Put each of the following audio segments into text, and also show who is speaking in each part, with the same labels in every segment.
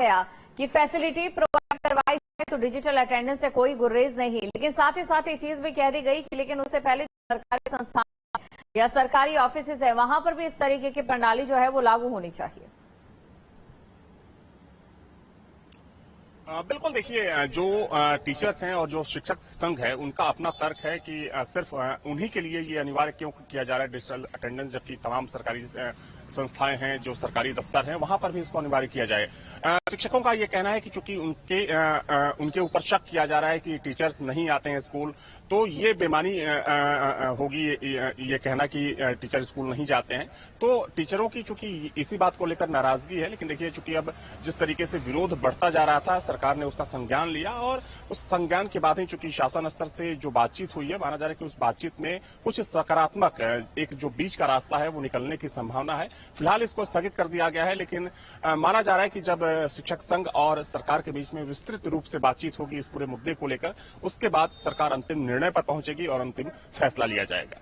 Speaker 1: गया कि facility provide करवाई जाए तो डिजिटल अटेंडेंस से कोई गुरेज नहीं, लेकिन साथ ही साथ ये चीज भी कह दी गई कि लेकिन उससे पहले सरकारी संस्थान या सरकारी ऑफिसेज है वहां पर भी इस तरीके की प्रणाली जो है वो लागू होनी चाहिए।
Speaker 2: बिल्कुल, देखिए जो टीचर्स हैं और जो शिक्षक संघ है उनका अपना तर्क है कि सिर्फ उन्हीं के लिए ये अनिवार्य क्यों किया जा रहा है डिजिटल अटेंडेंस, जबकि तमाम सरकारी संस्थाएं हैं, जो सरकारी दफ्तर हैं, वहां पर भी इसको अनिवार्य किया जाए। शिक्षकों का ये कहना है कि चूंकि उनके ऊपर शक किया जा रहा है कि टीचर्स नहीं आते हैं स्कूल, तो ये बेमानी होगी ये कहना कि टीचर स्कूल नहीं जाते हैं। तो टीचरों की चूंकि इसी बात को लेकर नाराजगी है, लेकिन देखिए चूंकि अब जिस तरीके से विरोध बढ़ता जा रहा था, सरकार ने उसका संज्ञान लिया और उस संज्ञान के बाद ही चूंकि शासन स्तर से जो बातचीत हुई है, माना जा रहा है कि उस बातचीत में कुछ सकारात्मक एक जो बीच का रास्ता है वो निकलने की संभावना है। फिलहाल इसको स्थगित कर दिया गया है, लेकिन माना जा रहा है कि जब शिक्षक संघ और सरकार के बीच में विस्तृत रूप से बातचीत होगी इस पूरे मुद्दे को लेकर, उसके बाद सरकार अंतिम निर्णय पर पहुंचेगी और अंतिम फैसला लिया जाएगा।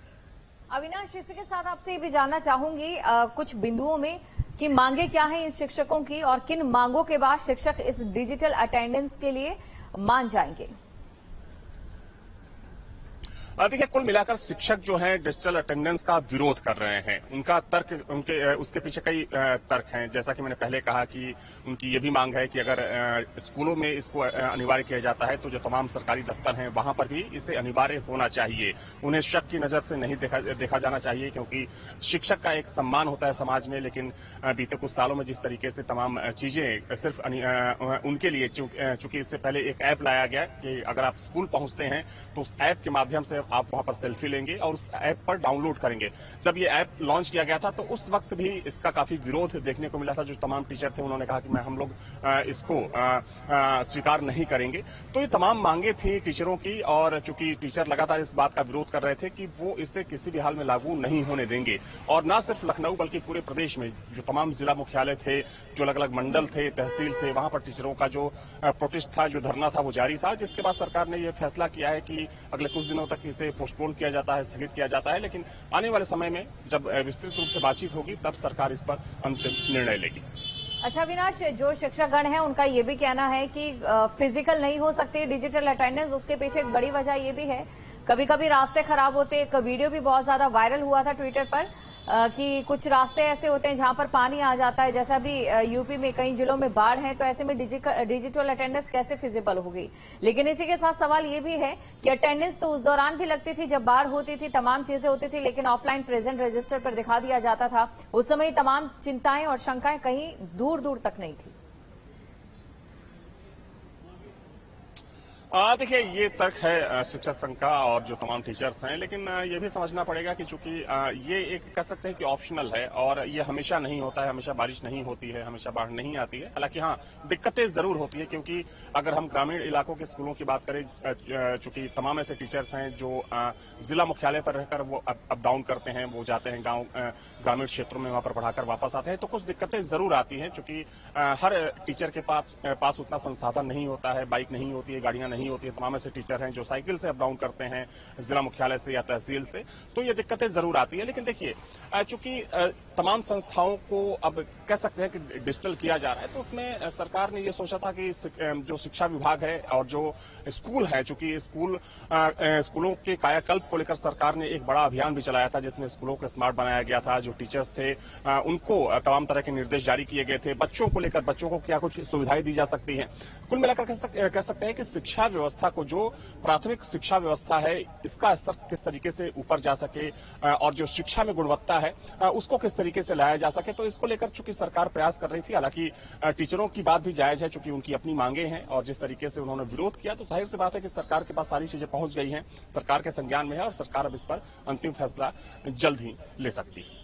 Speaker 1: अविनाश, इसी के साथ आपसे ये भी जानना चाहूंगी कुछ बिंदुओं में कि मांगे क्या है इन शिक्षकों की और किन मांगों के बाद शिक्षक इस डिजिटल अटेंडेंस के लिए मान जाएंगे।
Speaker 2: देखिए, कुल मिलाकर शिक्षक जो है डिजिटल अटेंडेंस का विरोध कर रहे हैं। उनका तर्क उसके पीछे कई तर्क हैं। जैसा कि मैंने पहले कहा कि उनकी ये भी मांग है कि अगर स्कूलों में इसको अनिवार्य किया जाता है तो जो तमाम सरकारी दफ्तर हैं वहां पर भी इसे अनिवार्य होना चाहिए। उन्हें शक की नजर से नहीं देखा जाना चाहिए, क्योंकि शिक्षक का एक सम्मान होता है समाज में। लेकिन बीते कुछ सालों में जिस तरीके से तमाम चीजें सिर्फ उनके लिए, चूंकि इससे पहले एक ऐप लाया गया कि अगर आप स्कूल पहुंचते हैं तो उस ऐप के माध्यम से आप वहां पर सेल्फी लेंगे और उस ऐप पर डाउनलोड करेंगे। जब ये ऐप लॉन्च किया गया था तो उस वक्त भी इसका काफी विरोध देखने को मिला था। जो तमाम टीचर थे उन्होंने कहा कि हम लोग इसको स्वीकार नहीं करेंगे। तो ये तमाम मांगे थी टीचरों की, और चूंकि टीचर लगातार इस बात का विरोध कर रहे थे कि वो इसे किसी भी हाल में लागू नहीं होने देंगे। और न सिर्फ लखनऊ बल्कि पूरे प्रदेश में जो तमाम जिला मुख्यालय थे, जो अलग अलग मंडल थे, तहसील थे, वहां पर टीचरों का जो प्रोटेस्ट था, जो धरना था, वो जारी था। जिसके बाद सरकार ने यह फैसला किया है कि अगले कुछ दिनों तक इसे पोस्टपोन किया जाता है, स्थगित किया जाता है। लेकिन आने वाले समय में जब विस्तृत रूप से बातचीत होगी तब सरकार इस पर अंतिम निर्णय लेगी।
Speaker 1: अच्छा अविनाश, जो शिक्षकगण है उनका ये भी कहना है कि फिजिकल नहीं हो सकती डिजिटल अटेंडेंस। उसके पीछे एक बड़ी वजह ये भी है, कभी कभी रास्ते खराब होते। एक वीडियो भी बहुत ज्यादा वायरल हुआ था ट्विटर पर कि कुछ रास्ते ऐसे होते हैं जहां पर पानी आ जाता है। जैसा भी यूपी में कई जिलों में बाढ़ है, तो ऐसे में डिजिटल अटेंडेंस कैसे फिजिबल होगी। लेकिन इसी के साथ सवाल ये भी है कि अटेंडेंस तो उस दौरान भी लगती थी जब बाढ़ होती थी, तमाम चीजें होती थी, लेकिन ऑफलाइन प्रेजेंट रजिस्टर पर दिखा दिया जाता था। उस समय तमाम चिंताएं और शंकाएं कहीं दूर दूर तक नहीं थी।
Speaker 2: देखिए, ये तर्क है शिक्षक संघ का और जो तमाम टीचर्स हैं, लेकिन ये भी समझना पड़ेगा कि चूंकि ये एक कह सकते हैं कि ऑप्शनल है और ये हमेशा नहीं होता है, हमेशा बारिश नहीं होती है, हमेशा बाढ़ नहीं आती है। हालांकि हाँ, दिक्कतें जरूर होती है, क्योंकि अगर हम ग्रामीण इलाकों के स्कूलों की बात करें, चूंकि तमाम ऐसे टीचर्स हैं जो जिला मुख्यालय पर रहकर वो अप डाउन करते हैं, वो जाते हैं गाँव ग्रामीण क्षेत्रों में, वहां पर पढ़ाकर वापस आते हैं, तो कुछ दिक्कतें जरूर आती हैं। चूंकि हर टीचर के पास उतना संसाधन नहीं होता है, बाइक नहीं होती है, गाड़ियां नहीं होती है। तमाम ऐसे टीचर हैं जो साइकिल से अप डाउन करते हैं जिला मुख्यालय से या तहसील से, तो ये दिक्कतें जरूर आती है। लेकिन देखिए, चूंकि तमाम संस्थाओं को अब कह सकते हैं कि डिजिटल किया जा रहा है, तो उसमें सरकार ने ये सोचा था कि जो शिक्षा विभाग है और जो स्कूल है, चूंकि स्कूलों के कायाकल्प को लेकर सरकार ने एक बड़ा अभियान भी चलाया था, जिसमें स्कूलों को स्मार्ट बनाया गया था। जो टीचर्स थे उनको तमाम तरह के निर्देश जारी किए गए थे। बच्चों को लेकर, बच्चों को क्या कुछ सुविधाएं दी जा सकती हैं। कुल मिलाकर कह सकते हैं कि शिक्षा व्यवस्था को, जो प्राथमिक शिक्षा व्यवस्था है, इसका स्तर किस तरीके से ऊपर जा सके और जो शिक्षा में गुणवत्ता है उसको किस तरीके से लाया जा सके, तो इसको लेकर चूंकि सरकार प्रयास कर रही थी। हालांकि टीचरों की बात भी जायज है, चूंकि उनकी अपनी मांगे हैं और जिस तरीके से उन्होंने विरोध किया, तो जाहिर सी बात है कि सरकार के पास सारी चीजें पहुंच गई हैं, सरकार के संज्ञान में है और सरकार अब इस पर अंतिम फैसला जल्द ही ले सकती है।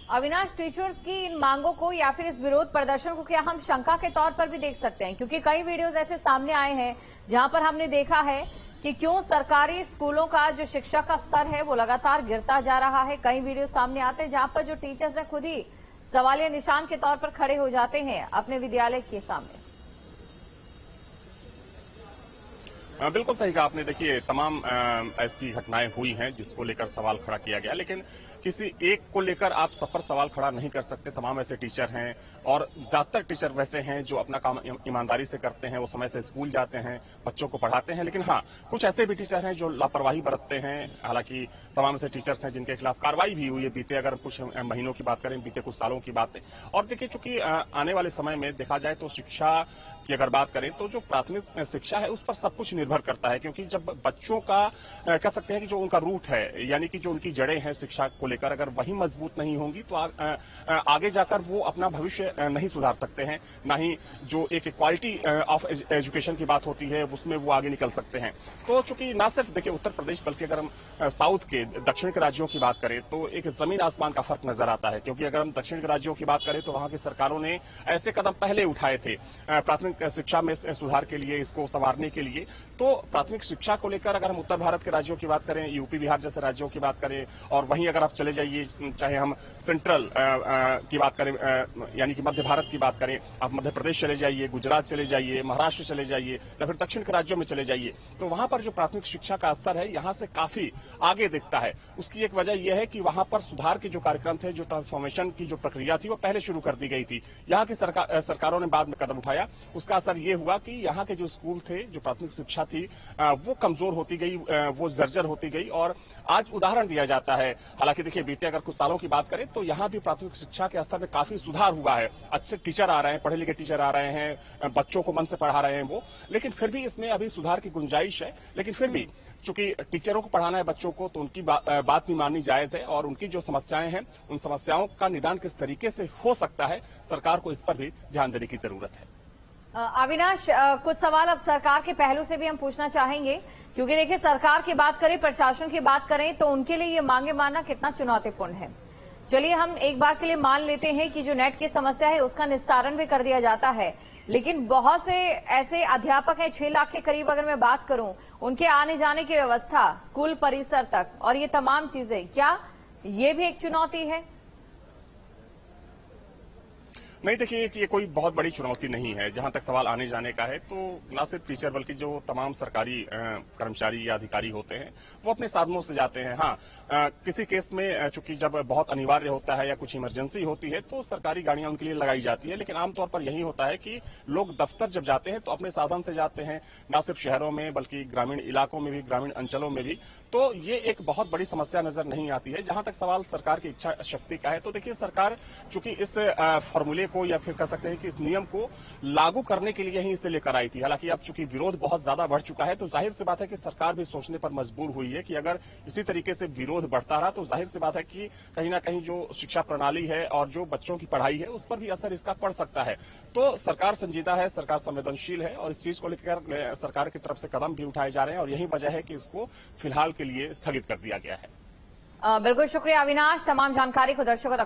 Speaker 1: अविनाश, टीचर्स की इन मांगों को या फिर इस विरोध प्रदर्शन को क्या हम शंका के तौर पर भी देख सकते हैं? क्योंकि कई वीडियोस ऐसे सामने आए हैं जहां पर हमने देखा है कि क्यों सरकारी स्कूलों का जो शिक्षा का स्तर है वो लगातार गिरता जा रहा है। कई वीडियो सामने आते हैं जहां पर जो टीचर्स हैं खुद ही सवालिया निशान के तौर पर खड़े हो जाते हैं अपने विद्यालय के सामने।
Speaker 2: बिल्कुल सही कहा आपने। देखिए, तमाम ऐसी घटनाएं हुई हैं जिसको लेकर सवाल खड़ा किया गया, लेकिन किसी एक को लेकर आप सब पर सवाल खड़ा नहीं कर सकते। तमाम ऐसे टीचर हैं और ज्यादातर टीचर वैसे हैं जो अपना काम ईमानदारी से करते हैं, वो समय से स्कूल जाते हैं, बच्चों को पढ़ाते हैं। लेकिन हाँ, कुछ ऐसे भी टीचर हैं जो लापरवाही बरतते हैं। हालांकि तमाम ऐसे टीचर्स हैं जिनके खिलाफ कार्रवाई भी हुई है बीते, अगर कुछ महीनों की बात करें, बीते कुछ सालों की बात है। और देखिए, चूंकि आने वाले समय में देखा जाए तो शिक्षा की अगर बात करें तो जो प्राथमिक शिक्षा है उस पर सब कुछ निर्भर करता है, क्योंकि जब बच्चों का कह सकते हैं कि जो उनका रूट है, यानी कि जो उनकी जड़ें हैं शिक्षा को लेकर, अगर वही मजबूत नहीं होंगी तो आगे जाकर वो अपना भविष्य नहीं सुधार सकते हैं, ना ही जो एक क्वालिटी ऑफ एजुकेशन की बात होती है उसमें वो आगे निकल सकते हैं। तो चूंकि ना सिर्फ देखिए उत्तर प्रदेश, बल्कि अगर हम साउथ के दक्षिण के राज्यों की बात करें तो एक जमीन आसमान का फर्क नजर आता है। क्योंकि अगर हम दक्षिण के राज्यों की बात करें तो वहां की सरकारों ने ऐसे कदम पहले उठाए थे प्राथमिक शिक्षा में सुधार के लिए, इसको संवारने के लिए। तो प्राथमिक शिक्षा को लेकर अगर हम उत्तर भारत के राज्यों की बात करें, यूपी बिहार जैसे राज्यों की बात करें, और वहीं अगर आप चले जाइए, चाहे हम सेंट्रल की बात करें, यानी कि मध्य भारत की बात करें, आप मध्य प्रदेश चले जाइए, गुजरात चले जाइए, महाराष्ट्र चले जाइए, या फिर दक्षिण के राज्यों में चले जाइए, तो वहां पर जो प्राथमिक शिक्षा का स्तर है यहां से काफी आगे दिखता है। उसकी एक वजह यह है कि वहां पर सुधार के जो कार्यक्रम थे, जो ट्रांसफॉर्मेशन की जो प्रक्रिया थी वो पहले शुरू कर दी गई थी। यहाँ की सरकारों ने बाद में कदम उठाया। उसका असर यह हुआ कि यहाँ के जो स्कूल थे, जो प्राथमिक शिक्षा थी, वो कमजोर होती गई, वो जर्जर होती गई। और आज उदाहरण दिया जाता है, हालांकि देखिए बीते अगर कुछ सालों की बात करें तो यहाँ भी प्राथमिक शिक्षा के स्तर में काफी सुधार हुआ है। अच्छे टीचर आ रहे हैं, पढ़े लिखे टीचर आ रहे हैं, बच्चों को मन से पढ़ा रहे हैं वो, लेकिन फिर भी इसमें अभी सुधार की गुंजाइश है। लेकिन फिर भी चूंकि टीचरों को पढ़ाना है बच्चों को, तो उनकी बात भी माननी जायज है, और उनकी जो समस्याएं हैं उन समस्याओं का निदान किस तरीके से हो सकता है, सरकार को इस पर भी ध्यान देने की जरूरत है।
Speaker 1: अविनाश, कुछ सवाल अब सरकार के पहलू से भी हम पूछना चाहेंगे, क्योंकि देखिए सरकार की बात करें, प्रशासन की बात करें तो उनके लिए ये मांगे मानना कितना चुनौतीपूर्ण है। चलिए हम एक बार के लिए मान लेते हैं कि जो नेट की समस्या है उसका निस्तारण भी कर दिया जाता है, लेकिन बहुत से ऐसे अध्यापक हैं, 6 लाख के करीब अगर मैं बात करूं, उनके आने जाने की व्यवस्था, स्कूल परिसर तक और ये तमाम चीजें, क्या ये भी एक चुनौती है?
Speaker 2: नहीं, देखिए कि ये कोई बहुत बड़ी चुनौती नहीं है। जहां तक सवाल आने जाने का है तो न सिर्फ टीचर बल्कि जो तमाम सरकारी कर्मचारी या अधिकारी होते हैं वो अपने साधनों से जाते हैं। हाँ, किसी केस में चूंकि जब बहुत अनिवार्य होता है या कुछ इमरजेंसी होती है तो सरकारी गाड़ियां उनके लिए लगाई जाती है, लेकिन आमतौर पर यही होता है कि लोग दफ्तर जब जाते हैं तो अपने साधन से जाते हैं, न सिर्फ शहरों में बल्कि ग्रामीण इलाकों में भी, ग्रामीण अंचलों में भी। तो ये एक बहुत बड़ी समस्या नजर नहीं आती है। जहां तक सवाल सरकार की इच्छा शक्ति का है तो देखिए सरकार चूंकि इस फॉर्मूले को या फिर कह सकते हैं कि इस नियम को लागू करने के लिए ही इसे लेकर आई थी। हालांकि अब चूंकि विरोध बहुत ज्यादा बढ़ चुका है तो जाहिर सी बात है कि सरकार भी सोचने पर मजबूर हुई है कि अगर इसी तरीके से विरोध बढ़ता रहा तो जाहिर सी बात है कि कहीं ना कहीं जो शिक्षा प्रणाली है और जो बच्चों की पढ़ाई है उस पर भी असर इसका पड़ सकता है। तो सरकार संजीदा है, सरकार संवेदनशील है और इस चीज को लेकर सरकार की तरफ से कदम भी उठाए जा रहे हैं और यही वजह है कि इसको फिलहाल के लिए स्थगित कर दिया गया है।
Speaker 1: बिल्कुल शुक्रिया अविनाश, तमाम जानकारी को दर्शकों तक